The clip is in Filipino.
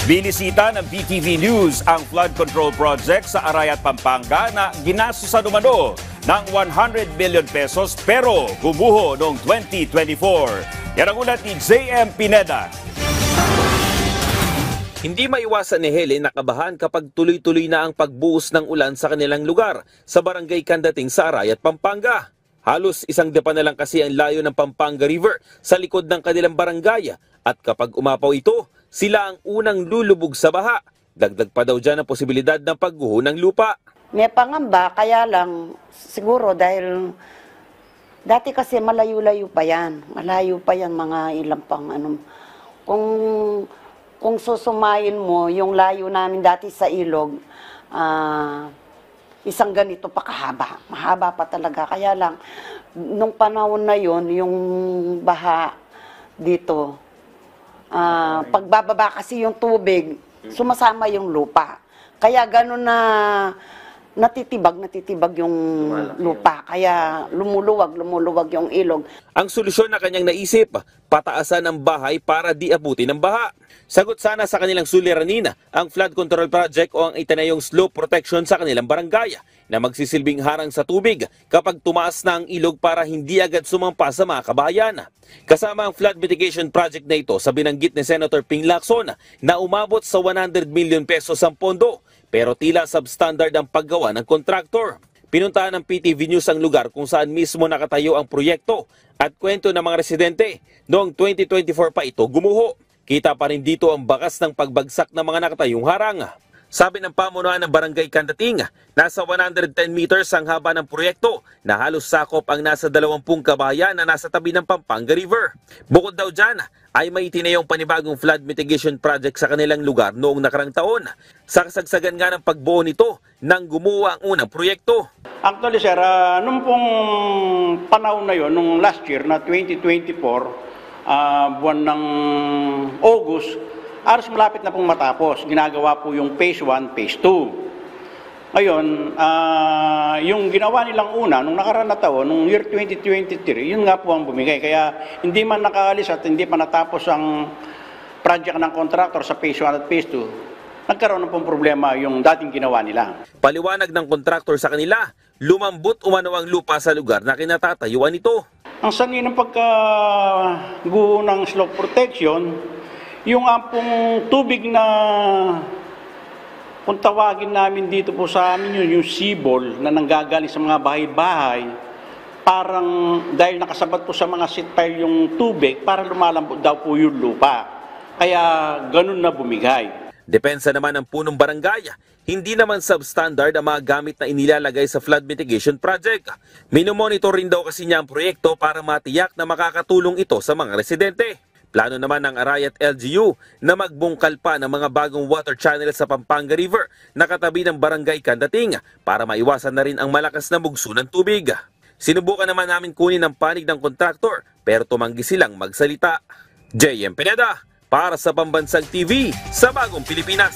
Binisita ng BTV News ang flood control project sa Arayat, Pampanga na ginastusan umano ng 100 million pesos pero gumuho noong 2024. Yan ang ulat ni JM Pineda. Hindi maiwasan ni Helen na kabahan kapag tuloy-tuloy na ang pagbuhos ng ulan sa kanilang lugar sa barangay Candating sa Arayat, Pampanga. Halos isang depa na lang kasi ang layo ng Pampanga River sa likod ng kanilang barangay at kapag umapaw ito, sila ang unang lulubog sa baha. Dagdag pa daw dyan ang posibilidad ng pagguho ng lupa. May pangamba, kaya lang siguro dahil dati kasi malayo-layo pa yan. Malayo pa yan mga ilang pang ano. Kung susumayin mo yung layo namin dati sa ilog, isang ganito pa kahaba. Mahaba pa talaga. Kaya lang, nung panahon na yon yung baha dito, pagbababa kasi yung tubig, sumasama yung lupa. Kaya gano'n na natitibag yung lupa. Kaya lumuluwag yung ilog. Ang solusyon na kanyang naisip, pataasan ang bahay para di abutin ng baha. Sagot sana sa kanilang suliranin ang flood control project o ang itinayong slope protection sa kanilang barangay na magsisilbing harang sa tubig kapag tumaas na ang ilog para hindi agad sumampa sa mga kabahayan. Kasama ang flood mitigation project na ito sa binanggit ni Senator Ping Lacson na umabot sa 100 million pesos ang pondo pero tila substandard ang paggawa ng kontraktor. Pinuntahan ng PTV News ang lugar kung saan mismo nakatayo ang proyekto at kwento ng mga residente noong 2024 pa ito gumuho. Kita pa rin dito ang bakas ng pagbagsak ng mga nakatayong harang. Sabi ng pamunuan ng Barangay Candating, nasa 110 meters ang haba ng proyekto na halos sakop ang nasa 20 kabahayan na nasa tabi ng Pampanga River. Bukod daw dyan, ay may itinayong panibagong flood mitigation project sa kanilang lugar noong nakarang taon. Sa kasagsagan nga ng pagbuo nito nang gumawa ang unang proyekto. Actually sir, nung pong panahon na yon, nung last year na 2024, buwan ng August, aros malapit na pong matapos. Ginagawa po yung phase 1, phase 2. Ngayon, yung ginawa nilang una, nung nakaraan na taon, nung year 2023, yun nga po ang bumigay. Kaya hindi man nakaalis at hindi pa natapos ang project ng contractor sa phase 1 at phase 2, nagkaroon na pong problema yung dating ginawa nila. Paliwanag ng contractor sa kanila, lumambot umano ang lupa sa lugar na kinatatayuan ito. Ang sangi ng pagkaguho ng slope protection, yung pong tubig na kung tawagin namin dito po sa amin yung sibol na nanggagaling sa mga bahay-bahay, parang dahil nakasabat po sa mga seat pile yung tubig, parang lumalambot daw po yung lupa. Kaya ganun na bumigay. Depensa naman ng punong barangay, hindi naman substandard ang mga gamit na inilalagay sa flood mitigation project. Minomonitor rin daw kasi niya ang proyekto para matiyak na makakatulong ito sa mga residente. Plano naman ng Arayat LGU na magbungkal pa ng mga bagong water channel sa Pampanga River na katabi ng Barangay Candating para maiwasan na rin ang malakas na bugso ng tubig. Sinubukan naman namin kunin ang panig ng kontraktor pero tumanggi silang magsalita. JM Pineda para sa Pambansang TV sa Bagong Pilipinas.